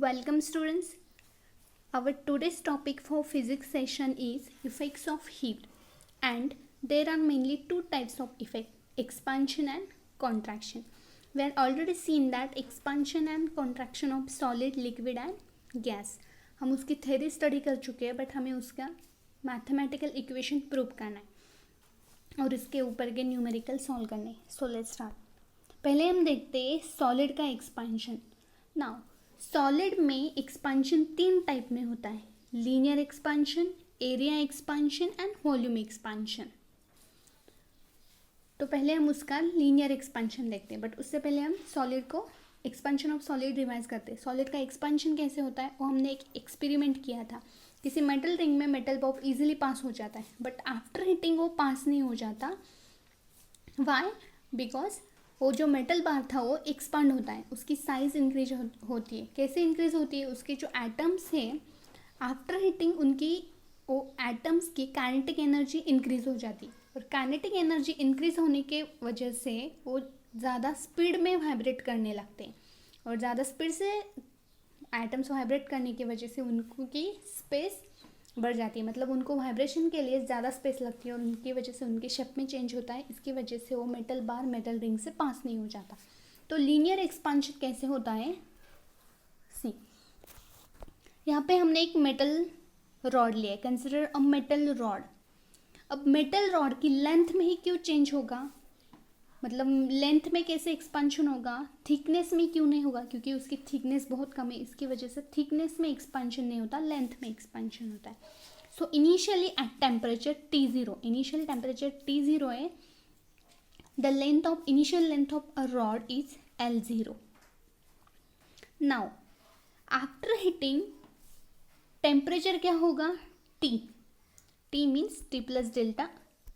Welcome students. Our today's topic for physics session is effects of heat, and there are mainly two types of effect, expansion and contraction. We have already seen that expansion and contraction of solid, liquid and gas. हम उसकी theory study कर चुके हैं, but हमें उसका mathematical equation prove करना है और इसके ऊपर के न्यूमेरिकल सॉल्व करने. So let's start. पहले हम देखते हैं सॉलिड का एक्सपांशन. नाउ सॉलिड में एक्सपांशन तीन टाइप में होता है, linear expansion, area expansion and volume expansion. तो पहले हम उसका लीनियर एक्सपांशन देखते हैं, बट उससे पहले हम सॉलिड को एक्सपांशन ऑफ सॉलिड रिवाइज करते हैं. सॉलिड का एक्सपांशन कैसे होता है वो हमने एक एक्सपेरिमेंट किया था. किसी मेटल रिंग में मेटल बॉब इजीली पास हो जाता है, बट आफ्टर हीटिंग वो पास नहीं हो जाता. वाई? बिकॉज वो जो मेटल बार था वो एक्सपांड होता है, उसकी साइज इंक्रीज होती है. कैसे इंक्रीज होती है? उसके जो एटम्स हैं आफ्टर हीटिंग उनकी वो एटम्स की काइनेटिक एनर्जी इंक्रीज हो जाती है, और काइनेटिक एनर्जी इंक्रीज होने के वजह से वो ज़्यादा स्पीड में वाइब्रेट करने लगते हैं, और ज़्यादा स्पीड से एटम्स वाइब्रेट करने की वजह से उनकी स्पेस बढ़ जाती है. मतलब उनको वाइब्रेशन के लिए ज़्यादा स्पेस लगती है और उनकी वजह से उनके शेप में चेंज होता है. इसकी वजह से वो मेटल बार मेटल रिंग से पास नहीं हो जाता. तो लीनियर एक्सपांशन कैसे होता है? सी, यहाँ पे हमने एक मेटल रॉड लिया है, कंसिडर अ मेटल रॉड. अब मेटल रॉड की लेंथ में ही क्यों चेंज होगा? मतलब लेंथ में कैसे एक्सपांशन होगा, थिकनेस में क्यों नहीं होगा? क्योंकि उसकी थिकनेस बहुत कम है, इसकी वजह से थिकनेस में एक्सपांशन नहीं होता, लेंथ में एक्सपांशन होता है. So initially at temperature T0, initial temperature T0 है, the length of initial length of a rod is L0. Now after heating temperature क्या होगा? T means T plus delta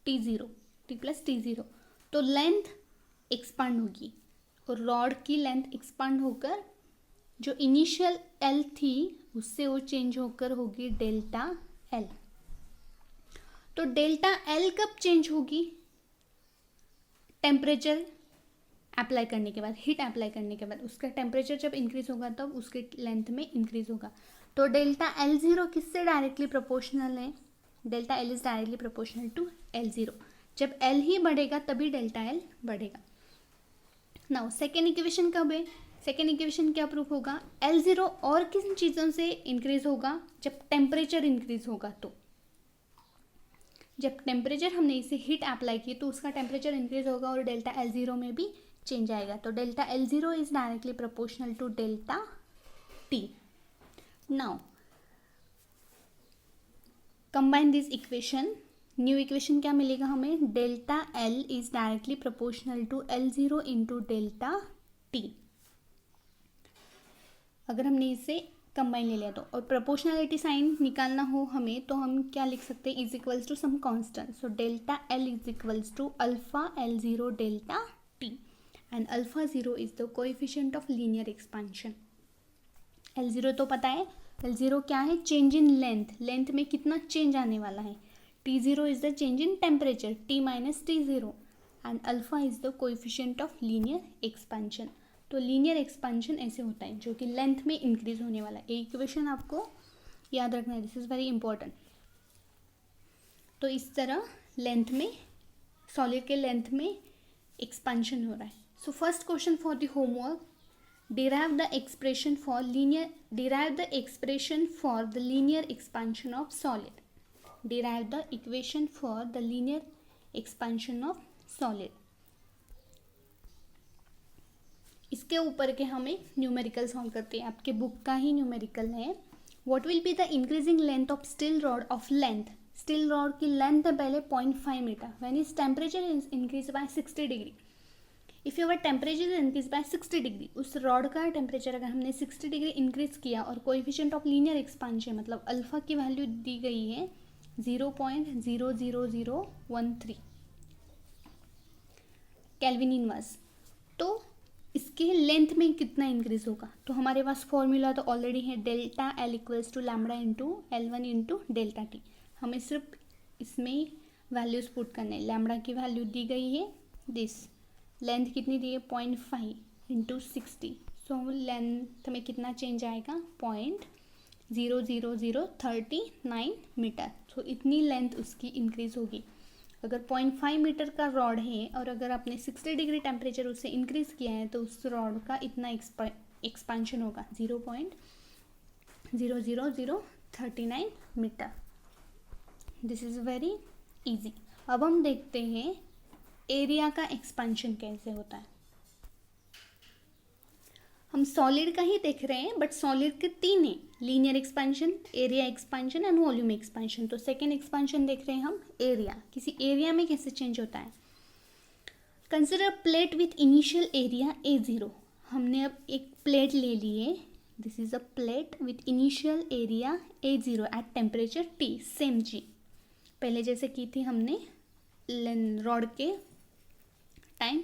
T0, T plus T0. तो length expand होगी और rod की length expand होकर जो initial L थी उससे वो चेंज होकर होगी डेल्टा L. तो डेल्टा L कब चेंज होगी? टेम्परेचर अप्लाई करने के बाद, हीट अप्लाई करने के बाद उसका टेम्परेचर जब इंक्रीज होगा तब उसके लेंथ में इंक्रीज होगा. तो डेल्टा L0 किससे डायरेक्टली प्रोपोर्शनल है? Delta L is directly proportional to L0. जब L ही बढ़ेगा तभी डेल्टा L बढ़ेगा. नाउ सेकेंड इक्वेशन कब है? सेकेंड इक्वेशन क्या प्रूफ होगा? L0 और किन चीज़ों से इंक्रीज होगा? जब टेम्परेचर इंक्रीज होगा. तो जब टेम्परेचर हमने इसे हीट अप्लाई की तो उसका टेम्परेचर इंक्रीज होगा और डेल्टा L0 में भी चेंज आएगा. तो delta L0 is directly proportional to delta T. Now combine this equation. New equation क्या मिलेगा हमें? Delta L is directly proportional to L0 into delta T. अगर हमने इसे कंबाइन ले लिया तो, और प्रोपोर्शनलिटी साइन निकालना हो हमें तो हम क्या लिख सकते हैं? Is equals to some constant. So delta L is equals to alpha L0 delta T, and alpha 0 is the coefficient of linear expansion. L0 तो पता है, L0 क्या है? Change in length. लेंथ में कितना चेंज आने वाला है? T0 is the change in temperature, T minus T0, and alpha is the coefficient of linear expansion. तो लीनियर एक्सपांशन ऐसे होता है जो कि लेंथ में इंक्रीज होने वाला है. ये इक्वेशन आपको याद रखना है, दिस इज वेरी इंपॉर्टेंट. तो इस तरह लेंथ में, सॉलिड के लेंथ में एक्सपांशन हो रहा है. So first question for the homework, derive the expression for the linear expansion of solid. Derive the equation for the linear expansion of solid. इसके ऊपर के हम एक न्यूमेरिकल सॉल्व करते हैं. आपके बुक का ही न्यूमेरिकल है. What will be the increasing length of steel rod of length? Steel rod की लेंथ है पहले 0.5 metre. When its temperature is increased by 60 degree. If your temperature is increase by 60 degree, उस rod का temperature अगर हमने 60 degree increase किया और coefficient of linear expansion मतलब अल्फा की वैल्यू दी गई है 0.00013 केल्विन इनवर्स, तो इसके लेंथ में कितना इंक्रीज होगा? तो हमारे पास फॉर्मूला तो ऑलरेडी है, delta L equals to lambda into L1 into delta T. हमें सिर्फ इसमें वैल्यूज पुट करने. लैम्बडा की वैल्यू दी गई है दिस, लेंथ कितनी दी है? 0.5 इंटू 60, सो सो लेंथ में कितना चेंज आएगा, 0.00039 मीटर। सो इतनी लेंथ उसकी इंक्रीज़ होगी। अगर 0.5 मीटर का रॉड है और अगर आपने 60 डिग्री टेम्परेचर उससे इंक्रीज़ किया है तो उस रॉड का इतना एक्सपांशन होगा, 0.00039 metre. This is very easy. अब हम देखते हैं एरिया का एक्सपांशन कैसे होता है। हम सॉलिड का ही देख रहे हैं, बट सॉलिड के 3 हैं, linear expansion, area expansion and volume expansion. तो सेकेंड एक्सपांशन देख रहे हैं हम एरिया। किसी एरिया में कैसे चेंज होता है। Consider plate with initial area A0। हमने अब एक प्लेट ले ली है, this is a plate with initial area A0 at temperature T, same जी पहले जैसे की थी हमने रॉड के time,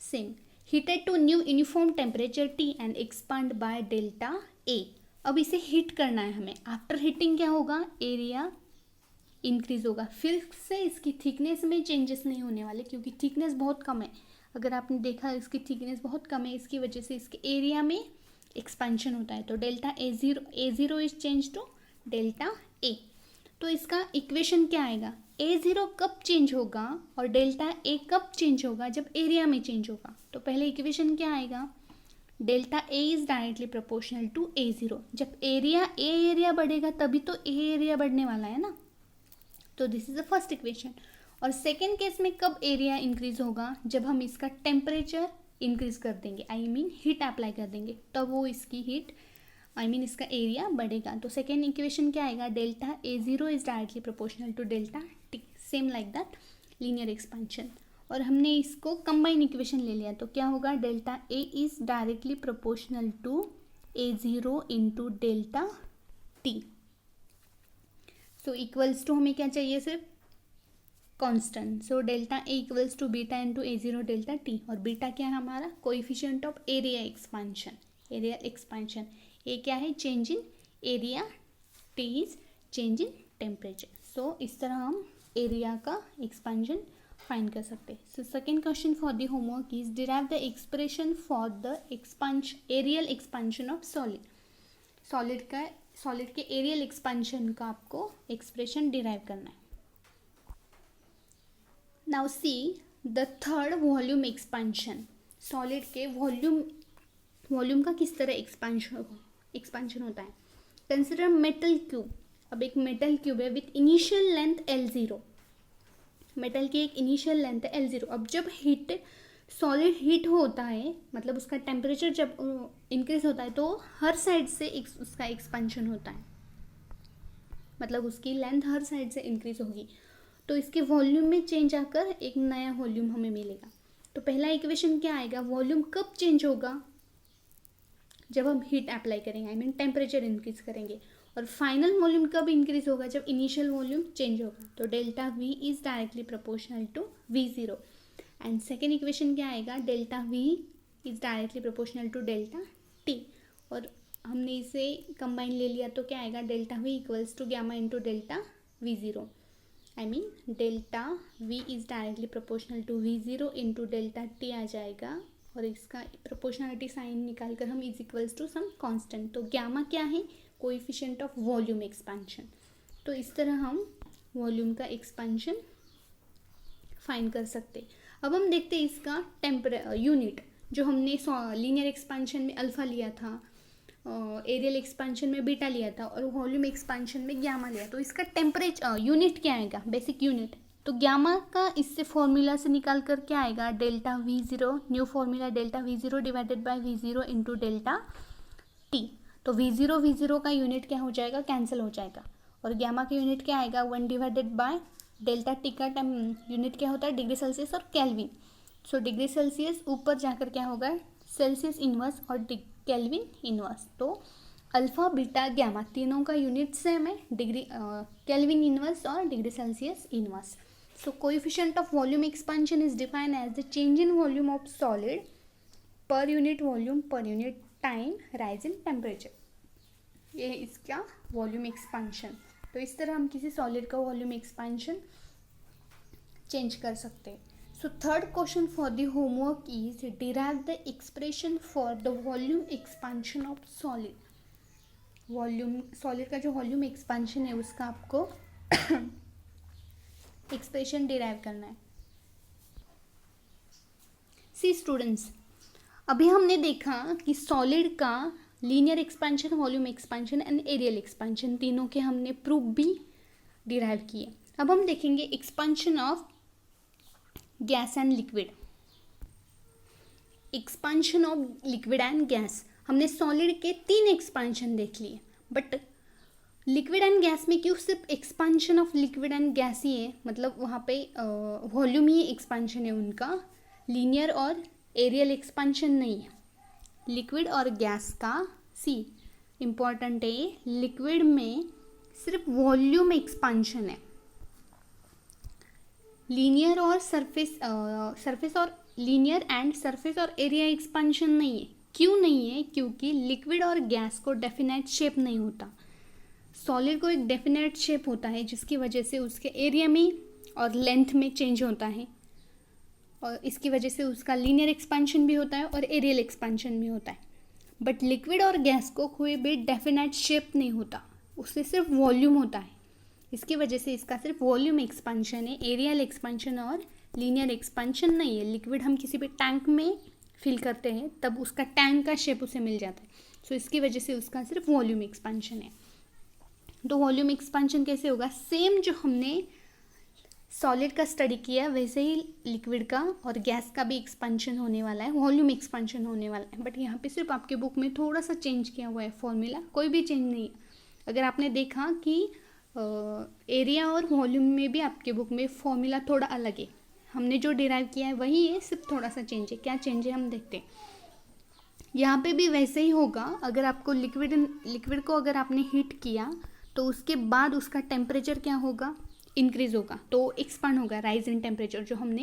same. Heated to new uniform temperature T and expand by delta A। अब इसे हीट करना है हमें। आफ्टर हीटिंग क्या होगा, एरिया इंक्रीज होगा। फिर से इसकी थिकनेस में चेंजेस नहीं होने वाले क्योंकि थिकनेस बहुत कम है। अगर आपने देखा इसकी थिकनेस बहुत कम है, इसकी वजह से इसके एरिया में एक्सपेंशन होता है। तो delta A0 is change to delta A। तो इसका इक्वेशन क्या आएगा, A0 कब चेंज होगा और डेल्टा A कब चेंज होगा, जब एरिया में चेंज होगा। तो पहले इक्वेशन क्या आएगा, delta A is directly proportional to A0। जब एरिया बढ़ेगा तभी तो A एरिया बढ़ने वाला है ना। तो this is the first equation. और सेकेंड केस में कब एरिया इंक्रीज होगा, जब हम इसका टेम्परेचर इंक्रीज कर देंगे, आई मीन हीट अप्लाई कर देंगे, तब वो इसकी हीट इसका एरिया बढ़ेगा। तो सेकेंड इक्वेशन क्या आएगा, delta A0 is directly proportional to delta T, same like that linear expansion. और हमने इसको कंबाइन इक्वेशन ले लिया तो क्या होगा, delta A is directly proportional to A0 into delta T। So equals to हमें क्या चाहिए, सिर्फ constant. So delta A equals to beta into A0 delta T। और बीटा क्या है हमारा, coefficient of area expansion. A क्या है, change in area, T is change in temperature. So इस तरह हम एरिया का एक्सपांशन फाइंड कर सकते हैं। So second question for the homework is derive the expression for the areal expansion of solid के एरियल एक्सपांशन का आपको एक्सप्रेशन डिराइव करना है। Now see the third volume expansion. Solid के वॉल्यूम का किस तरह एक्सपांशन होता है। Consider metal cube. अब एक मेटल क्यूब है with initial length L0। Metal की एक इनिशियल लेंथ है L0। अब जब सॉलिड हीट होता है, मतलब उसका टेम्परेचर जब इंक्रीज होता है तो हर साइड से उसका एक्सपेंशन होता है, मतलब उसकी लेंथ हर साइड से इंक्रीज होगी। तो इसके वॉल्यूम में चेंज आकर एक नया वॉल्यूम हमें मिलेगा। तो पहला इक्वेशन क्या आएगा, वॉल्यूम कब चेंज होगा, जब हम हीट अप्लाई करेंगे, आई मीन टेम्परेचर इंक्रीज करेंगे। और फाइनल वॉल्यूम कब इंक्रीज होगा, जब इनिशियल वॉल्यूम चेंज होगा। तो delta V is directly proportional to V0। And second equation क्या आएगा, delta V is directly proportional to delta T। और हमने इसे कंबाइन ले लिया तो क्या आएगा, delta V equals to gamma into delta V0। I mean delta V is directly proportional to V0 into delta T आ जाएगा। और इसका प्रोपोर्शनलिटी साइन निकाल कर हम is equals to some constant. तो गैमा क्या है, कोएफिशिएंट ऑफ वॉल्यूम एक्सपेंशन। तो इस तरह हम वॉल्यूम का एक्सपेंशन फाइंड कर सकते। अब हम देखते हैं इसका यूनिट, जो हमने लीनियर एक्सपेंशन में अल्फा लिया था, एरियल एक्सपेंशन में बीटा लिया था और वॉल्यूम एक्सपेंशन में गैमा लिया। तो इसका टेम्परेचर यूनिट क्या आएगा, बेसिक यूनिट। तो गैमा का इससे फॉर्मूला से निकाल कर क्या आएगा, delta V0, new formula delta V0 divided by V0 into delta T। तो V0 का यूनिट क्या हो जाएगा, कैंसिल हो जाएगा। और गैमा का यूनिट क्या आएगा, 1 डिवाइडेड बाय डेल्टा T का यूनिट क्या होता है, डिग्री सेल्सियस और केल्विन। सो डिग्री सेल्सियस ऊपर जाकर क्या होगा, सेल्सियस इनवर्स और केल्विन इनवर्स। तो अल्फा बीटा गैमा तीनों का यूनिट सेम है, डिग्री केल्विन इनवर्स और degree Celsius inverse. So coefficient of volume expansion is defined as the change in volume of solid per unit volume per unit time rise in temperature। ये इसका volume expansion. तो इस तरह हम किसी solid का volume expansion change कर सकते हैं। So third question for the homework is derive the expression for the volume expansion of solid. Volume solid का जो वॉल्यूम एक्सपेंशन है उसका आपको एक्सप्रेशन डिराइव करना है. सी स्टूडेंट्स, अभी हमने देखा कि सॉलिड का linear expansion, volume expansion and areal expansion तीनों के हमने प्रूफ भी डिराइव किए. अब हम देखेंगे expansion of gas and liquid. Expansion of liquid and gas, हमने सॉलिड के 3 एक्सपेंशन देख लिए, बट लिक्विड एंड गैस में क्यों सिर्फ expansion of liquid and gas ही है, मतलब वहाँ पे वॉल्यूम ही एक्सपेंशन है उनका, लीनियर और एरियल एक्सपेंशन नहीं है. लिक्विड और गैस का सी इम्पॉर्टेंट है, लिक्विड में सिर्फ वॉल्यूम एक्सपेंशन है, लीनियर और सरफेस और लीनियर एंड सरफेस और एरिया एक्सपेंशन नहीं है. क्यों नहीं है? क्योंकि लिक्विड और गैस को डेफिनेट शेप नहीं होता. सॉलिड को एक डेफिनेट शेप होता है जिसकी वजह से उसके एरिया में और लेंथ में चेंज होता है, और इसकी वजह से उसका लीनियर एक्सपेंशन भी होता है और एरियल एक्सपेंशन भी होता है. बट लिक्विड और गैस को कोई भी डेफिनेट शेप नहीं होता, उससे सिर्फ वॉल्यूम होता है. इसकी वजह से इसका सिर्फ वॉल्यूम एक्सपेंशन है, एरियल एक्सपेंशन और लीनियर एक्सपेंशन नहीं है. लिक्विड हम किसी भी टैंक में फिल करते हैं तब उसका टैंक का शेप उसे मिल जाता है, सो इसकी वजह से उसका सिर्फ वॉल्यूम एक्सपेंशन है. तो वॉल्यूम एक्सपेंशन कैसे होगा? सेम जो हमने सॉलिड का स्टडी किया वैसे ही लिक्विड का और गैस का भी एक्सपेंशन होने वाला है, वॉल्यूम एक्सपेंशन होने वाला है. बट यहाँ पे सिर्फ आपके बुक में थोड़ा सा चेंज किया हुआ है फॉर्मूला, कोई भी चेंज नहीं है. अगर आपने देखा कि एरिया और वॉल्यूम में भी आपके बुक में फॉर्मूला थोड़ा अलग है, हमने जो डिराइव किया है वही है, सिर्फ थोड़ा सा चेंज है. क्या चेंज है हम देखते हैं. यहाँ पे भी वैसे ही होगा. अगर आपको लिक्विड को अगर आपने हीट किया तो उसके बाद उसका टेम्परेचर क्या होगा? इंक्रीज होगा, तो एक्सपांड होगा, राइज इन टेम्परेचर, जो हमने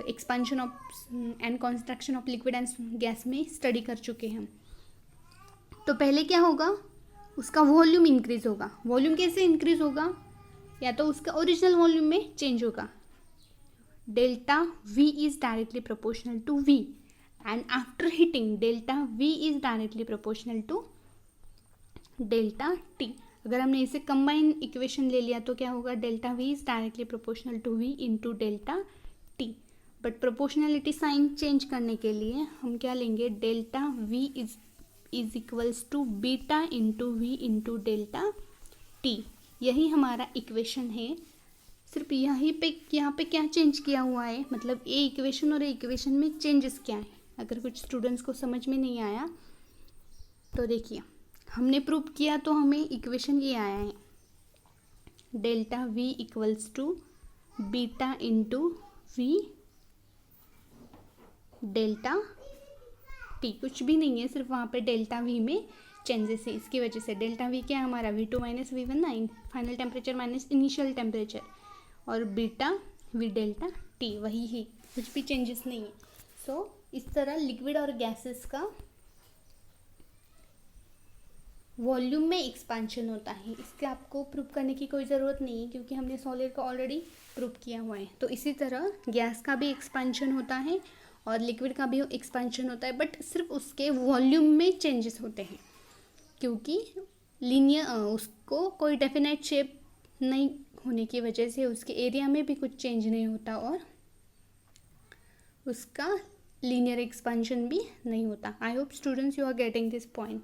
expansion of and construction of liquid and gas में स्टडी कर चुके हैं. तो पहले क्या होगा? उसका वॉल्यूम इंक्रीज होगा. वॉल्यूम कैसे इंक्रीज होगा? या तो उसका ओरिजिनल वॉल्यूम में चेंज होगा. Delta V is directly proportional to V, and after heating delta V is directly proportional to delta T. अगर हमने इसे कंबाइन इक्वेशन ले लिया तो क्या होगा? Delta V is directly proportional to V into delta T. But proportionality sign change करने के लिए हम क्या लेंगे? Delta V is equals to beta into V into delta T. यही हमारा इक्वेशन है. सिर्फ यहाँ पे क्या चेंज किया हुआ है, मतलब ए इक्वेशन और ए इक्वेशन में चेंजेस क्या है. अगर कुछ स्टूडेंट्स को समझ में नहीं आया तो देखिए, हमने प्रूव किया तो हमें इक्वेशन ये आया है, delta V equals to beta into V delta T. कुछ भी नहीं है, सिर्फ वहाँ पे डेल्टा V में चेंजेस है. इसकी वजह से डेल्टा V क्या है हमारा? V2 minus V1 9, final temperature minus initial temperature, और बीटा V डेल्टा T वही है, कुछ भी चेंजेस नहीं है. सो इस तरह लिक्विड और गैसेस का वॉल्यूम में एक्सपेंशन होता है. इसके आपको प्रूव करने की कोई ज़रूरत नहीं है क्योंकि हमने सॉलिड का ऑलरेडी प्रूव किया हुआ है. तो इसी तरह गैस का भी एक्सपेंशन होता है और लिक्विड का भी एक्सपेंशन होता है, बट सिर्फ उसके वॉल्यूम में चेंजेस होते हैं क्योंकि लीनियर उसको कोई डेफिनेट शेप नहीं होने की वजह से उसके एरिया में भी कुछ चेंज नहीं होता और उसका लीनियर एक्सपेंशन भी नहीं होता. I hope students you are getting this point.